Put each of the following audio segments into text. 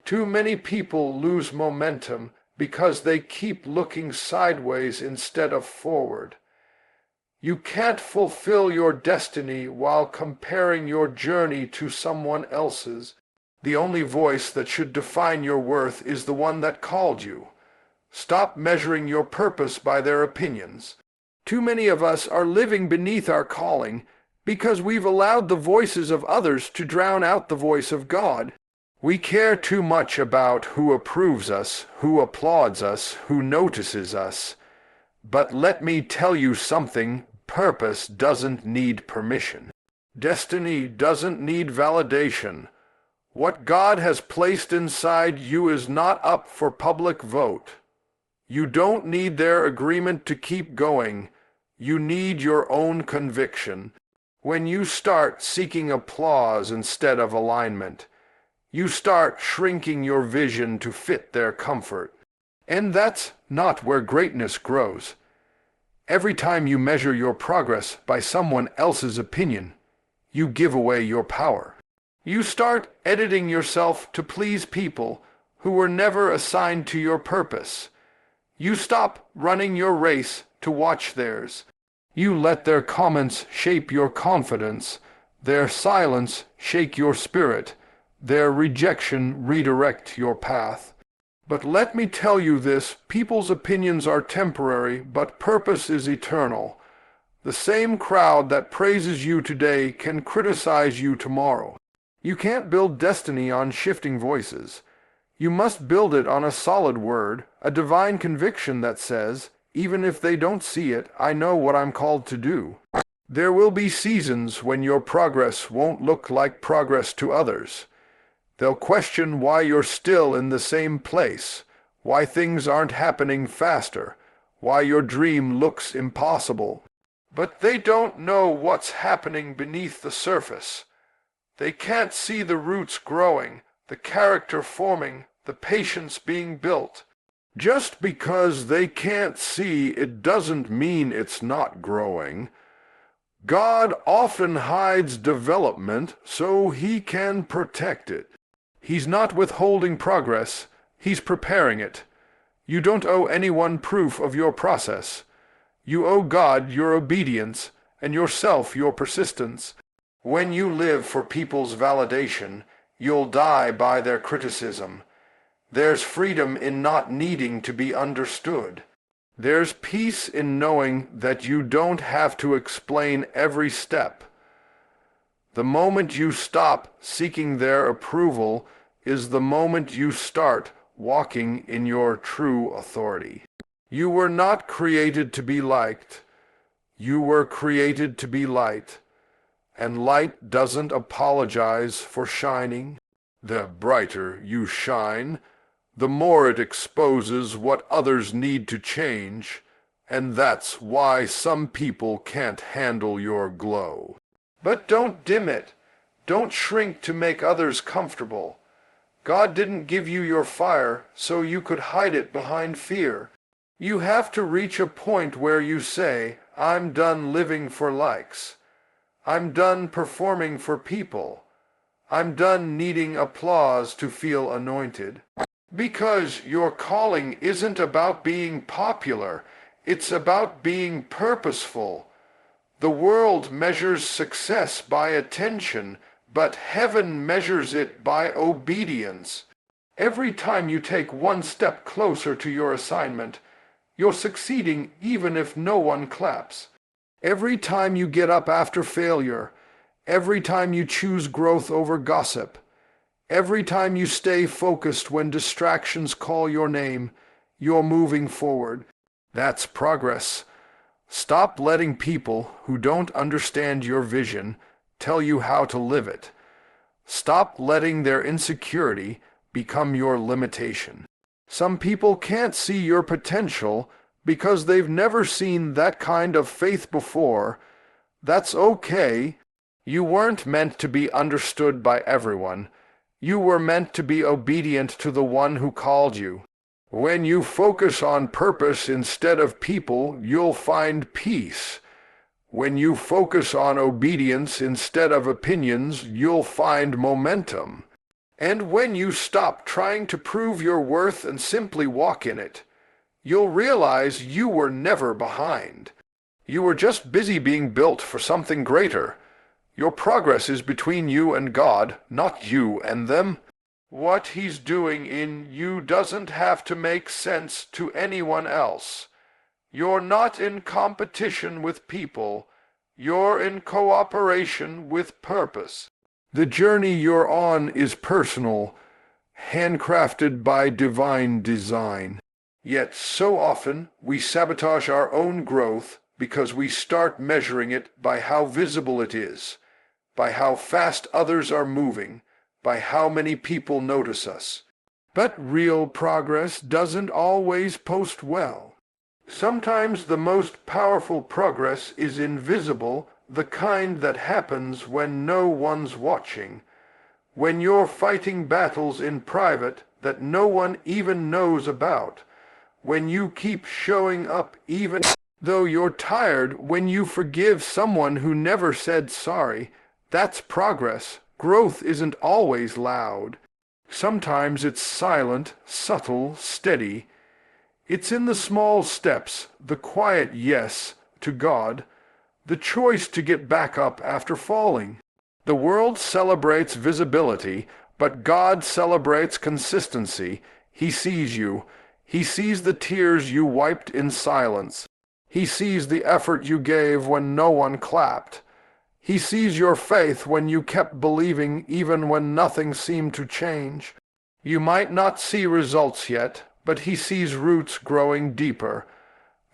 Too many people lose momentum because they keep looking sideways instead of forward. You can't fulfill your destiny while comparing your journey to someone else's. The only voice that should define your worth is the one that called you. Stop measuring your purpose by their opinions. Too many of us are living beneath our calling because we've allowed the voices of others to drown out the voice of God. We care too much about who approves us, who applauds us, who notices us. But let me tell you something, purpose doesn't need permission. Destiny doesn't need validation. What God has placed inside you is not up for public vote. You don't need their agreement to keep going. You need your own conviction. When you start seeking applause instead of alignment, you start shrinking your vision to fit their comfort. And that's not where greatness grows. Every time you measure your progress by someone else's opinion, you give away your power. You start editing yourself to please people who were never assigned to your purpose. You stop running your race to watch theirs. You let their comments shape your confidence, their silence shake your spirit, their rejection redirect your path. But let me tell you this, people's opinions are temporary, but purpose is eternal. The same crowd that praises you today can criticize you tomorrow. You can't build destiny on shifting voices. You must build it on a solid word, a divine conviction that says, even if they don't see it, I know what I'm called to do. There will be seasons when your progress won't look like progress to others. They'll question why you're still in the same place, why things aren't happening faster, why your dream looks impossible. But they don't know what's happening beneath the surface. They can't see the roots growing, the character forming, the patience being built. Just because they can't see it doesn't mean it's not growing. God often hides development so he can protect it. He's not withholding progress, he's preparing it. You don't owe anyone proof of your process. You owe God your obedience and yourself your persistence. When you live for people's validation, you'll die by their criticism. There's freedom in not needing to be understood. There's peace in knowing that you don't have to explain every step. The moment you stop seeking their approval is the moment you start walking in your true authority. You were not created to be liked. You were created to be light. And light doesn't apologize for shining. The brighter you shine, the more it exposes what others need to change, and that's why some people can't handle your glow. But don't dim it. Don't shrink to make others comfortable. God didn't give you your fire so you could hide it behind fear. You have to reach a point where you say, I'm done living for likes. I'm done performing for people. I'm done needing applause to feel anointed. Because your calling isn't about being popular, it's about being purposeful. The world measures success by attention, but heaven measures it by obedience. Every time you take one step closer to your assignment, you're succeeding even if no one claps. Every time you get up after failure, every time you choose growth over gossip, every time you stay focused when distractions call your name, you're moving forward. That's progress. Stop letting people who don't understand your vision tell you how to live it. Stop letting their insecurity become your limitation. Some people can't see your potential because they've never seen that kind of faith before. That's okay. You weren't meant to be understood by everyone. You were meant to be obedient to the one who called you. When you focus on purpose instead of people, you'll find peace. When you focus on obedience instead of opinions, you'll find momentum. And when you stop trying to prove your worth and simply walk in it, you'll realize you were never behind. You were just busy being built for something greater. Your progress is between you and God, not you and them. What He's doing in you doesn't have to make sense to anyone else. You're not in competition with people. You're in cooperation with purpose. The journey you're on is personal, handcrafted by divine design. Yet so often we sabotage our own growth because we start measuring it by how visible it is, by how fast others are moving, by how many people notice us. But real progress doesn't always post well. Sometimes the most powerful progress is invisible, the kind that happens when no one's watching, when you're fighting battles in private that no one even knows about, when you keep showing up even though you're tired, when you forgive someone who never said sorry. That's progress. Growth isn't always loud. Sometimes it's silent, subtle, steady. It's in the small steps, the quiet yes to God, the choice to get back up after falling. The world celebrates visibility, but God celebrates consistency. He sees you. He sees the tears you wiped in silence. He sees the effort you gave when no one clapped. He sees your faith when you kept believing even when nothing seemed to change. You might not see results yet, but He sees roots growing deeper.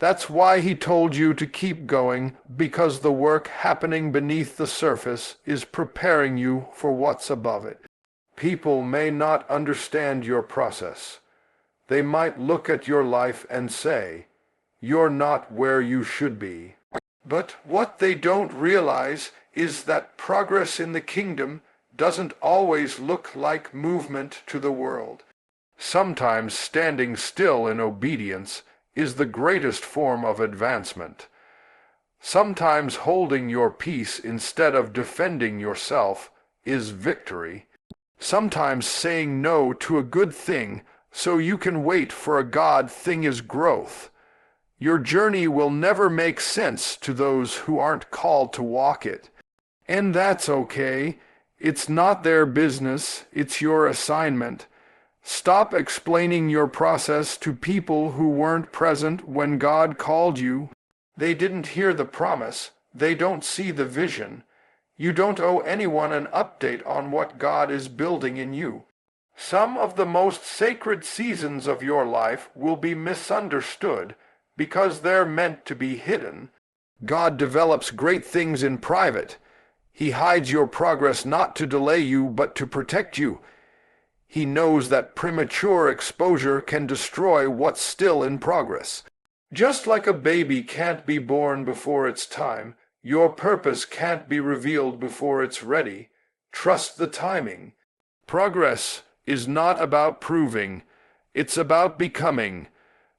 That's why He told you to keep going, because the work happening beneath the surface is preparing you for what's above it. People may not understand your process. They might look at your life and say, "You're not where you should be." But what they don't realize is that progress in the kingdom doesn't always look like movement to the world. Sometimes standing still in obedience is the greatest form of advancement. Sometimes holding your peace instead of defending yourself is victory. Sometimes saying no to a good thing so you can wait for a God thing is growth. Your journey will never make sense to those who aren't called to walk it. And that's okay. It's not their business, it's your assignment. Stop explaining your process to people who weren't present when God called you. They didn't hear the promise. They don't see the vision. You don't owe anyone an update on what God is building in you. Some of the most sacred seasons of your life will be misunderstood because they're meant to be hidden. God develops great things in private. He hides your progress not to delay you but to protect you. He knows that premature exposure can destroy what's still in progress. Just like a baby can't be born before its time, your purpose can't be revealed before it's ready. Trust the timing. Progress is not about proving. It's about becoming.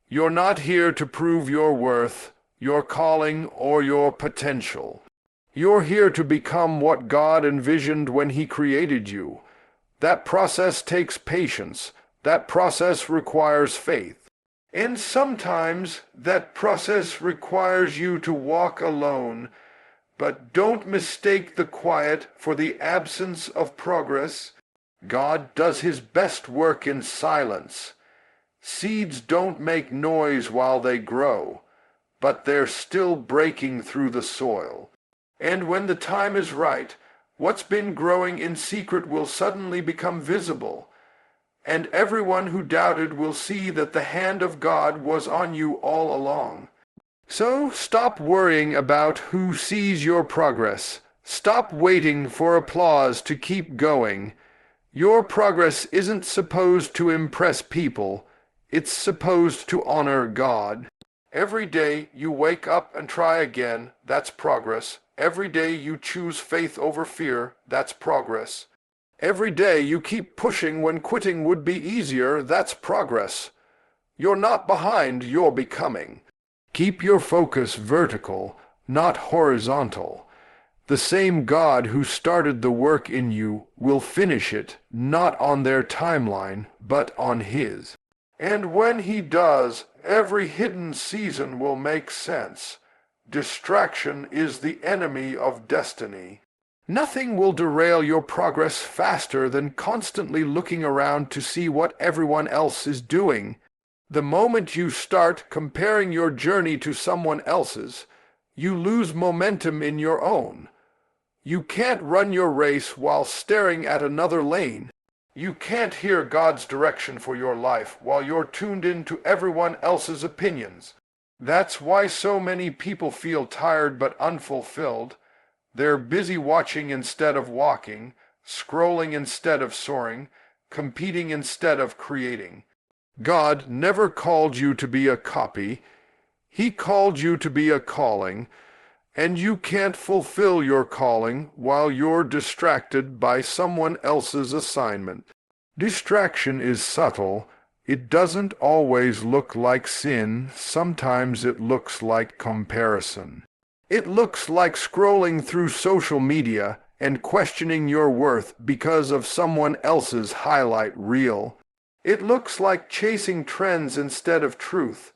You're not here to prove your worth, your calling, or your potential. You're here to become what God envisioned when He created you. That process takes patience. That process requires faith. And sometimes that process requires you to walk alone. But don't mistake the quiet for the absence of progress. God does His best work in silence. Seeds don't make noise while they grow, but they're still breaking through the soil. And when the time is right, what's been growing in secret will suddenly become visible, and everyone who doubted will see that the hand of God was on you all along. So stop worrying about who sees your progress. Stop waiting for applause to keep going. Your progress isn't supposed to impress people. It's supposed to honor God. Every day you wake up and try again, that's progress. Every day you choose faith over fear, that's progress. Every day you keep pushing when quitting would be easier, that's progress. You're not behind, you're becoming. Keep your focus vertical, not horizontal. The same God who started the work in you will finish it, not on their timeline, but on His. And when He does, every hidden season will make sense. Distraction is the enemy of destiny. Nothing will derail your progress faster than constantly looking around to see what everyone else is doing. The moment you start comparing your journey to someone else's, you lose momentum in your own. You can't run your race while staring at another lane. You can't hear God's direction for your life while you're tuned into everyone else's opinions. That's why so many people feel tired but unfulfilled. They're busy watching instead of walking, scrolling instead of soaring, competing instead of creating. God never called you to be a copy. He called you to be a calling. And you can't fulfill your calling while you're distracted by someone else's assignment. Distraction is subtle. It doesn't always look like sin. Sometimes it looks like comparison. It looks like scrolling through social media and questioning your worth because of someone else's highlight reel. It looks like chasing trends instead of truth.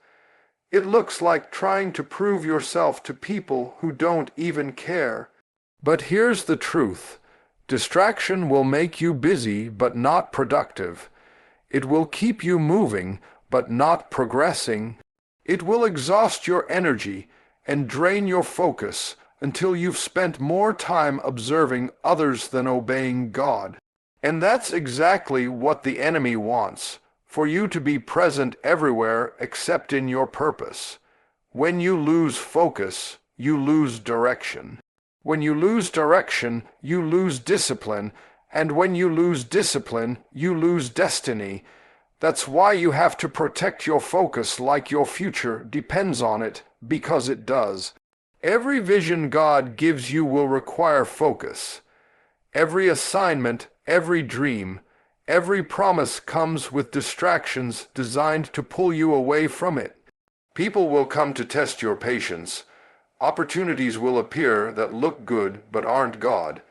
It looks like trying to prove yourself to people who don't even care. But here's the truth. Distraction will make you busy but not productive. It will keep you moving but not progressing. It will exhaust your energy and drain your focus until you've spent more time observing others than obeying God. And that's exactly what the enemy wants. For you to be present everywhere except in your purpose. When you lose focus, you lose direction. When you lose direction, you lose discipline, and when you lose discipline, you lose destiny. That's why you have to protect your focus like your future depends on it, because it does. Every vision God gives you will require focus. Every assignment, every dream, every promise comes with distractions designed to pull you away from it. People will come to test your patience. Opportunities will appear that look good but aren't God.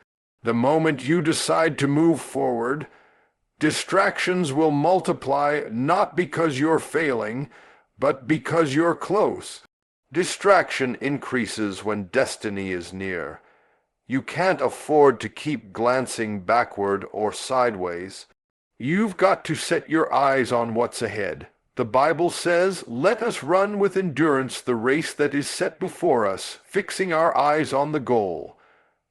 The moment you decide to move forward, distractions will multiply not because you're failing, but because you're close. Distraction increases when destiny is near. You can't afford to keep glancing backward or sideways. You've got to set your eyes on what's ahead. The Bible says, "Let us run with endurance the race that is set before us, fixing our eyes on the goal."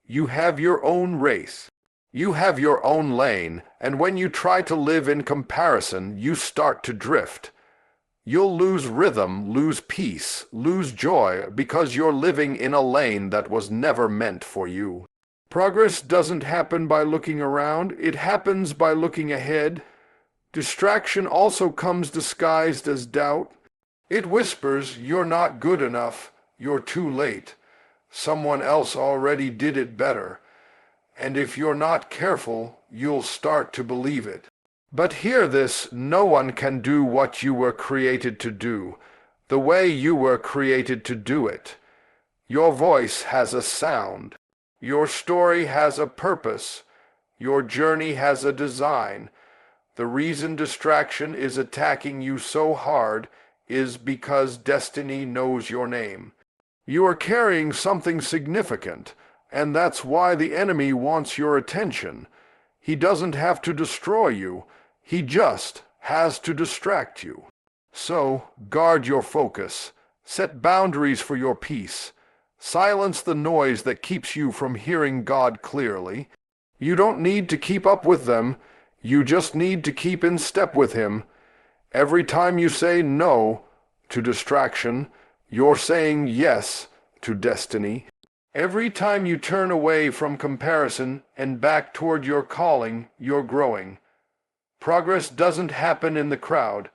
You have your own race. You have your own lane, and when you try to live in comparison, you start to drift. You'll lose rhythm, lose peace, lose joy, because you're living in a lane that was never meant for you. Progress doesn't happen by looking around, it happens by looking ahead. Distraction also comes disguised as doubt. It whispers, "You're not good enough, you're too late. Someone else already did it better." And if you're not careful, you'll start to believe it. But hear this, no one can do what you were created to do, the way you were created to do it. Your voice has a sound. Your story has a purpose. Your journey has a design. The reason distraction is attacking you so hard is because destiny knows your name. You are carrying something significant, and that's why the enemy wants your attention. He doesn't have to destroy you. He just has to distract you. So, guard your focus. Set boundaries for your peace. Silence the noise that keeps you from hearing God clearly. You don't need to keep up with them. You just need to keep in step with Him. Every time you say no to distraction, you're saying yes to destiny. Every time you turn away from comparison and back toward your calling, you're growing. Progress doesn't happen in the crowd.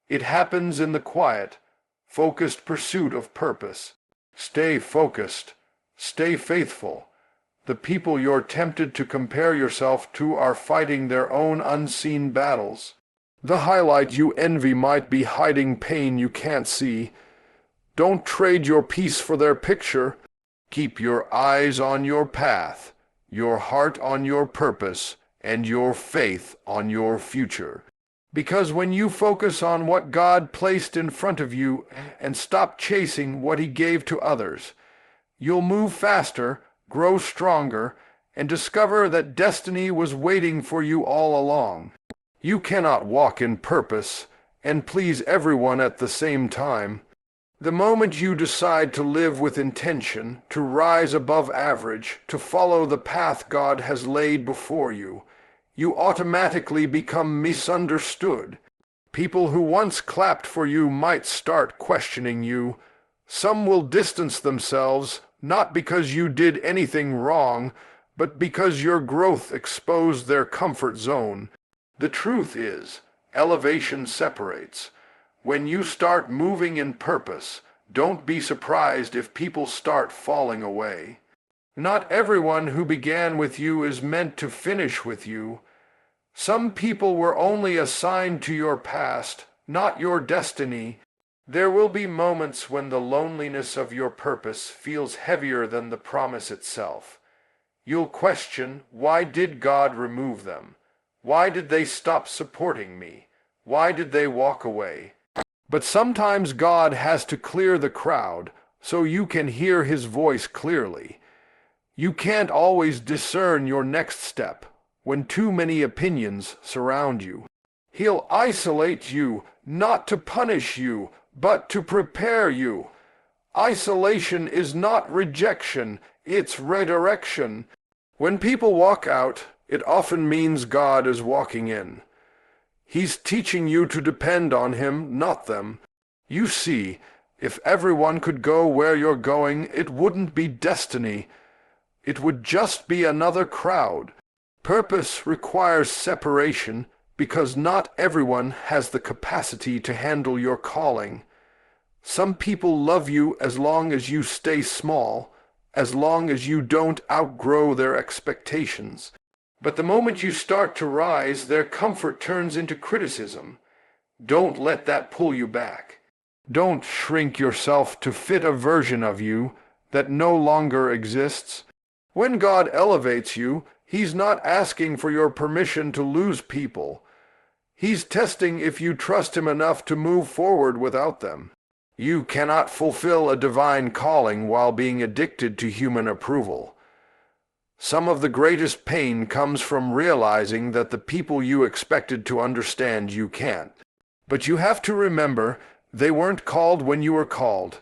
It happens in the quiet, focused pursuit of purpose. Stay focused. Stay faithful. The people you're tempted to compare yourself to are fighting their own unseen battles. The highlight you envy might be hiding pain you can't see. Don't trade your peace for their picture. Keep your eyes on your path, your heart on your purpose, and your faith on your future. Because when you focus on what God placed in front of you and stop chasing what He gave to others, you'll move faster, grow stronger, and discover that destiny was waiting for you all along. You cannot walk in purpose and please everyone at the same time. The moment you decide to live with intention, to rise above average, to follow the path God has laid before you, you automatically become misunderstood. People who once clapped for you might start questioning you. Some will distance themselves, not because you did anything wrong, but because your growth exposed their comfort zone. The truth is, elevation separates. When you start moving in purpose, don't be surprised if people start falling away. Not everyone who began with you is meant to finish with you. Some people were only assigned to your past, not your destiny. There will be moments when the loneliness of your purpose feels heavier than the promise itself. You'll question, why did God remove them? Why did they stop supporting me? Why did they walk away? But sometimes God has to clear the crowd so you can hear His voice clearly. You can't always discern your next step when too many opinions surround you. He'll isolate you, not to punish you, but to prepare you. Isolation is not rejection, it's redirection. When people walk out, it often means God is walking in. He's teaching you to depend on Him, not them. You see, if everyone could go where you're going, it wouldn't be destiny. It would just be another crowd. Purpose requires separation because not everyone has the capacity to handle your calling. Some people love you as long as you stay small, as long as you don't outgrow their expectations. But the moment you start to rise, their comfort turns into criticism. Don't let that pull you back. Don't shrink yourself to fit a version of you that no longer exists. When God elevates you, He's not asking for your permission to lose people. He's testing if you trust Him enough to move forward without them. You cannot fulfill a divine calling while being addicted to human approval. Some of the greatest pain comes from realizing that the people you expected to understand you can't. But you have to remember, they weren't called when you were called.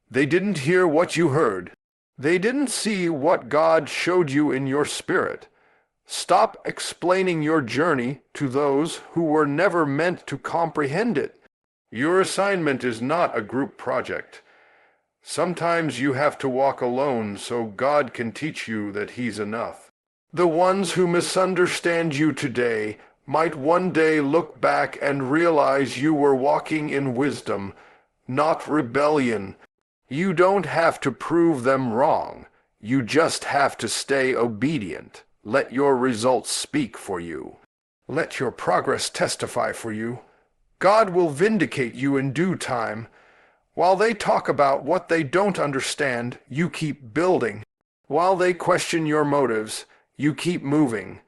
They didn't hear what you heard. They didn't see what God showed you in your spirit. Stop explaining your journey to those who were never meant to comprehend it. Your assignment is not a group project. Sometimes you have to walk alone so God can teach you that He's enough. The ones who misunderstand you today might one day look back and realize you were walking in wisdom, not rebellion. You don't have to prove them wrong. You just have to stay obedient. Let your results speak for you. Let your progress testify for you. God will vindicate you in due time. While they talk about what they don't understand, you keep building. While they question your motives, you keep moving.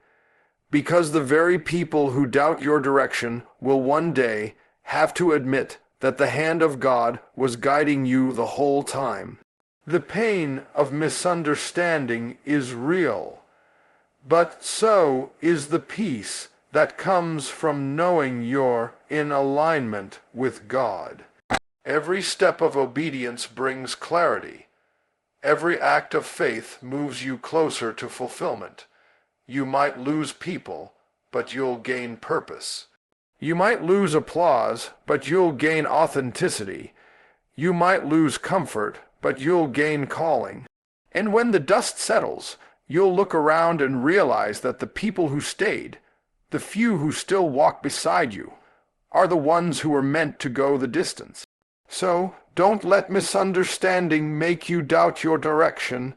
Because the very people who doubt your direction will one day have to admit that the hand of God was guiding you the whole time. The pain of misunderstanding is real, but so is the peace that comes from knowing you're in alignment with God. Every step of obedience brings clarity. Every act of faith moves you closer to fulfillment. You might lose people, but you'll gain purpose. You might lose applause, but you'll gain authenticity. You might lose comfort, but you'll gain calling. And when the dust settles, you'll look around and realize that the people who stayed, the few who still walk beside you, are the ones who were meant to go the distance. So, don't let misunderstanding make you doubt your direction.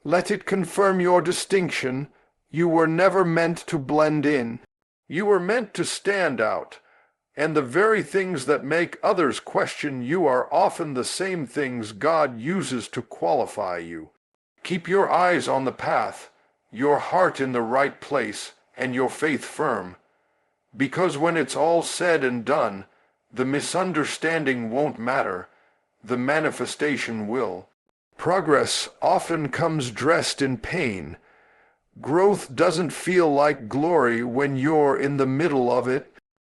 Let it confirm your distinction. You were never meant to blend in. You were meant to stand out, and the very things that make others question you are often the same things God uses to qualify you. Keep your eyes on the path, your heart in the right place, and your faith firm. Because when it's all said and done, the misunderstanding won't matter, the manifestation will. Progress often comes dressed in pain. Growth doesn't feel like glory when you're in the middle of it.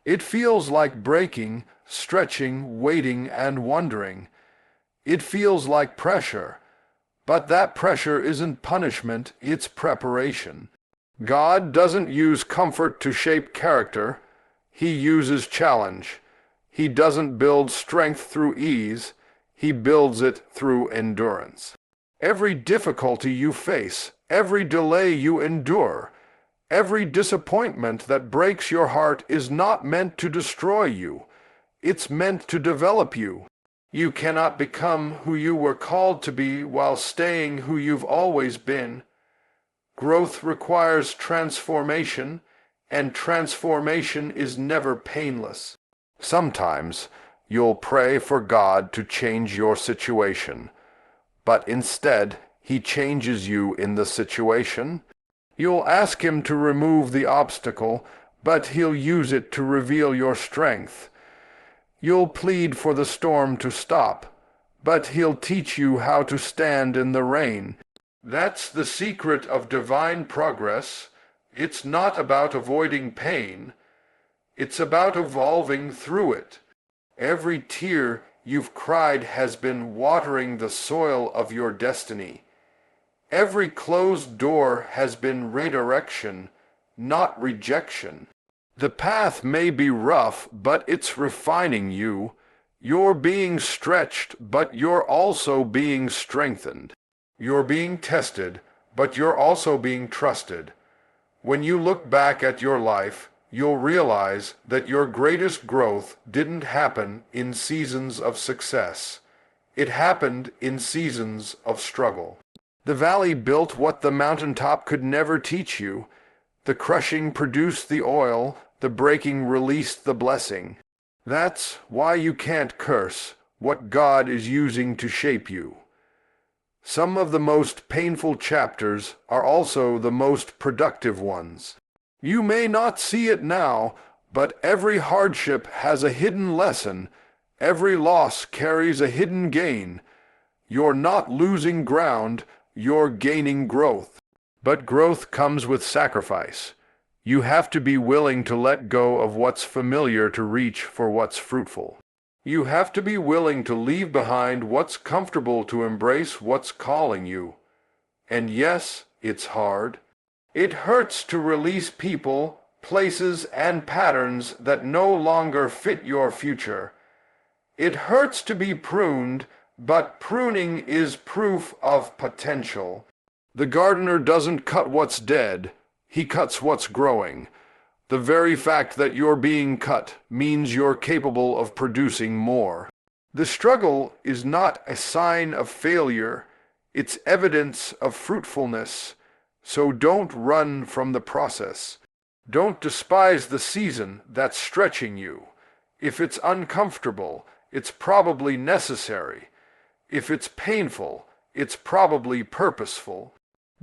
It feels like breaking, stretching, waiting, and wondering. It feels like pressure. But that pressure isn't punishment, it's preparation. God doesn't use comfort to shape character. He uses challenge. He doesn't build strength through ease. He builds it through endurance. Every difficulty you face, every delay you endure, every disappointment that breaks your heart is not meant to destroy you. It's meant to develop you. You cannot become who you were called to be while staying who you've always been. Growth requires transformation, and transformation is never painless. Sometimes you'll pray for God to change your situation, but instead He changes you in the situation. You'll ask Him to remove the obstacle, but He'll use it to reveal your strength. You'll plead for the storm to stop, but He'll teach you how to stand in the rain. That's the secret of divine progress. It's not about avoiding pain. It's about evolving through it. Every tear you've cried has been watering the soil of your destiny. Every closed door has been redirection, not rejection. The path may be rough, but it's refining you. You're being stretched, but you're also being strengthened. You're being tested, but you're also being trusted. When you look back at your life, you'll realize that your greatest growth didn't happen in seasons of success. It happened in seasons of struggle. The valley built what the mountaintop could never teach you. The crushing produced the oil, the breaking released the blessing. That's why you can't curse what God is using to shape you. Some of the most painful chapters are also the most productive ones. You may not see it now, but every hardship has a hidden lesson. Every loss carries a hidden gain. You're not losing ground, you're gaining growth. But growth comes with sacrifice. You have to be willing to let go of what's familiar to reach for what's fruitful. You have to be willing to leave behind what's comfortable to embrace what's calling you. And yes, it's hard. It hurts to release people, places, and patterns that no longer fit your future. It hurts to be pruned, but pruning is proof of potential. The gardener doesn't cut what's dead, he cuts what's growing. The very fact that you're being cut means you're capable of producing more. The struggle is not a sign of failure, it's evidence of fruitfulness. So don't run from the process. Don't despise the season that's stretching you. If it's uncomfortable, it's probably necessary. If it's painful, it's probably purposeful.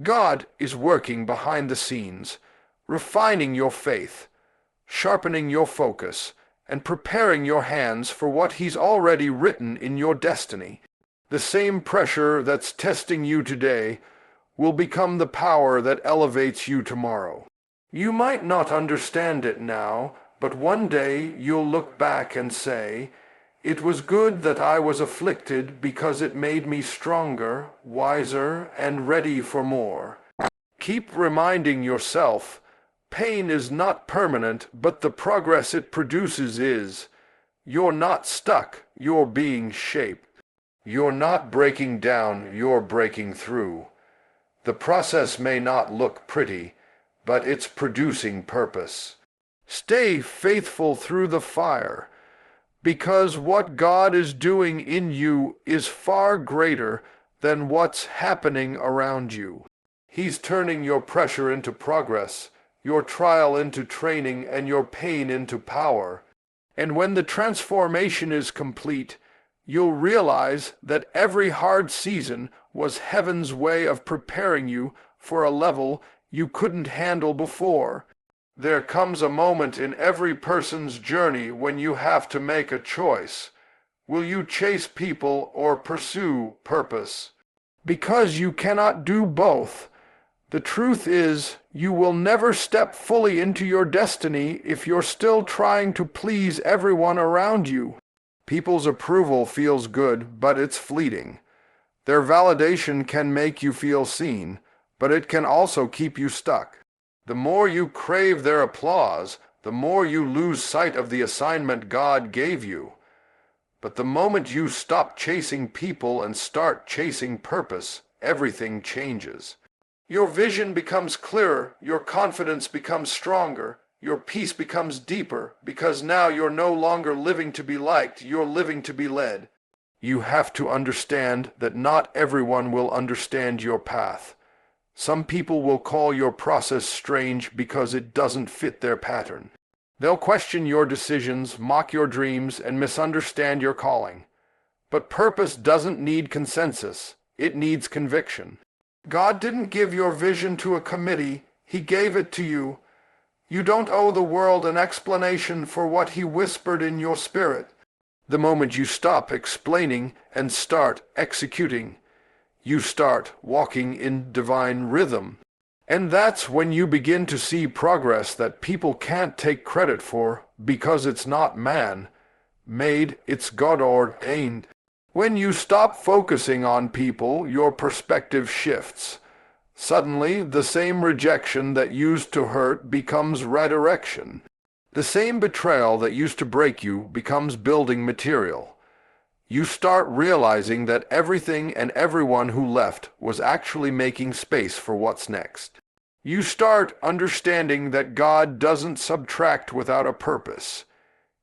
God is working behind the scenes, refining your faith, sharpening your focus, and preparing your hands for what He's already written in your destiny. The same pressure that's testing you today will become the power that elevates you tomorrow. You might not understand it now, but one day you'll look back and say, "It was good that I was afflicted because it made me stronger, wiser, and ready for more." Keep reminding yourself, pain is not permanent, but the progress it produces is. You're not stuck, you're being shaped. You're not breaking down, you're breaking through. The process may not look pretty, but it's producing purpose. Stay faithful through the fire, because what God is doing in you is far greater than what's happening around you. He's turning your pressure into progress, your trial into training, and your pain into power. And when the transformation is complete, you'll realize that every hard season was heaven's way of preparing you for a level you couldn't handle before. There comes a moment in every person's journey when you have to make a choice. Will you chase people or pursue purpose? Because you cannot do both. The truth is, you will never step fully into your destiny if you're still trying to please everyone around you. People's approval feels good, but it's fleeting. Their validation can make you feel seen, but it can also keep you stuck. The more you crave their applause, the more you lose sight of the assignment God gave you. But the moment you stop chasing people and start chasing purpose, everything changes. Your vision becomes clearer, your confidence becomes stronger, your peace becomes deeper, because now you're no longer living to be liked, you're living to be led. You have to understand that not everyone will understand your path. Some people will call your process strange because it doesn't fit their pattern. They'll question your decisions, mock your dreams, and misunderstand your calling. But purpose doesn't need consensus. It needs conviction. God didn't give your vision to a committee. He gave it to you. You don't owe the world an explanation for what He whispered in your spirit. The moment you stop explaining and start executing, you start walking in divine rhythm. And that's when you begin to see progress that people can't take credit for because it's not man-made, it's God-ordained. When you stop focusing on people, your perspective shifts. Suddenly, the same rejection that used to hurt becomes redirection. The same betrayal that used to break you becomes building material. You start realizing that everything and everyone who left was actually making space for what's next. You start understanding that God doesn't subtract without a purpose.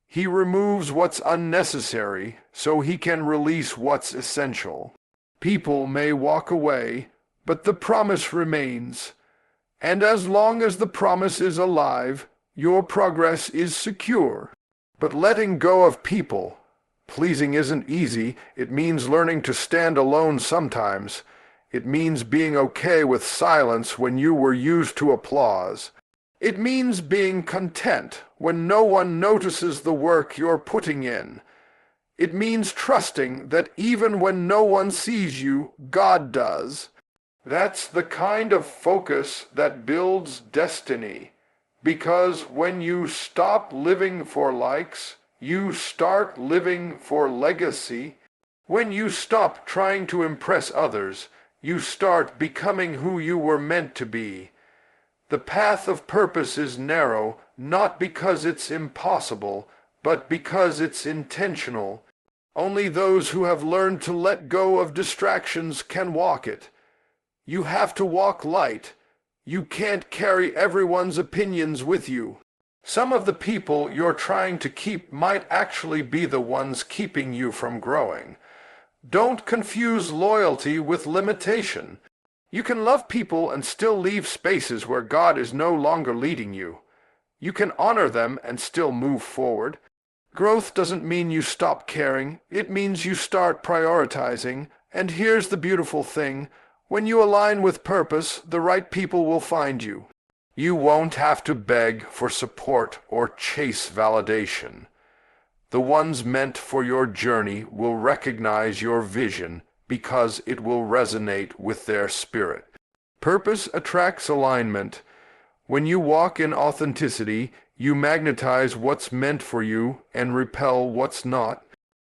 He removes what's unnecessary so He can release what's essential. People may walk away, but the promise remains. And as long as the promise is alive, your progress is secure. But letting go of people, pleasing isn't easy. It means learning to stand alone sometimes. It means being okay with silence when you were used to applause. It means being content when no one notices the work you're putting in. It means trusting that even when no one sees you, God does. That's the kind of focus that builds destiny. Because when you stop living for likes, you start living for legacy. When you stop trying to impress others, you start becoming who you were meant to be. The path of purpose is narrow, not because it's impossible, but because it's intentional. Only those who have learned to let go of distractions can walk it. You have to walk light. You can't carry everyone's opinions with you. Some of the people you're trying to keep might actually be the ones keeping you from growing. Don't confuse loyalty with limitation. You can love people and still leave spaces where God is no longer leading you. You can honor them and still move forward. Growth doesn't mean you stop caring. It means you start prioritizing. And here's the beautiful thing. When you align with purpose, the right people will find you. You won't have to beg for support or chase validation. The ones meant for your journey will recognize your vision because it will resonate with their spirit. Purpose attracts alignment. When you walk in authenticity, you magnetize what's meant for you and repel what's not.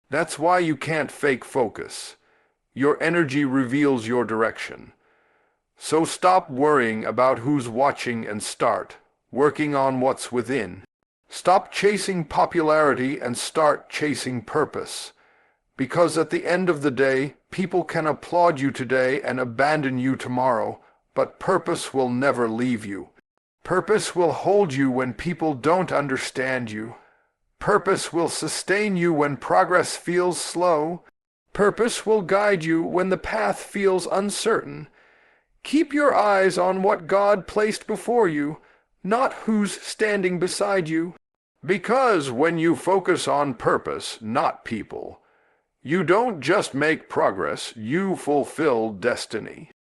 That's why you can't fake focus. Your energy reveals your direction. So stop worrying about who's watching and start working on what's within. Stop chasing popularity and start chasing purpose. Because at the end of the day, people can applaud you today and abandon you tomorrow, but purpose will never leave you. Purpose will hold you when people don't understand you. Purpose will sustain you when progress feels slow. Purpose will guide you when the path feels uncertain. Keep your eyes on what God placed before you, not who's standing beside you. Because when you focus on purpose, not people, You don't just make progress, you fulfill destiny.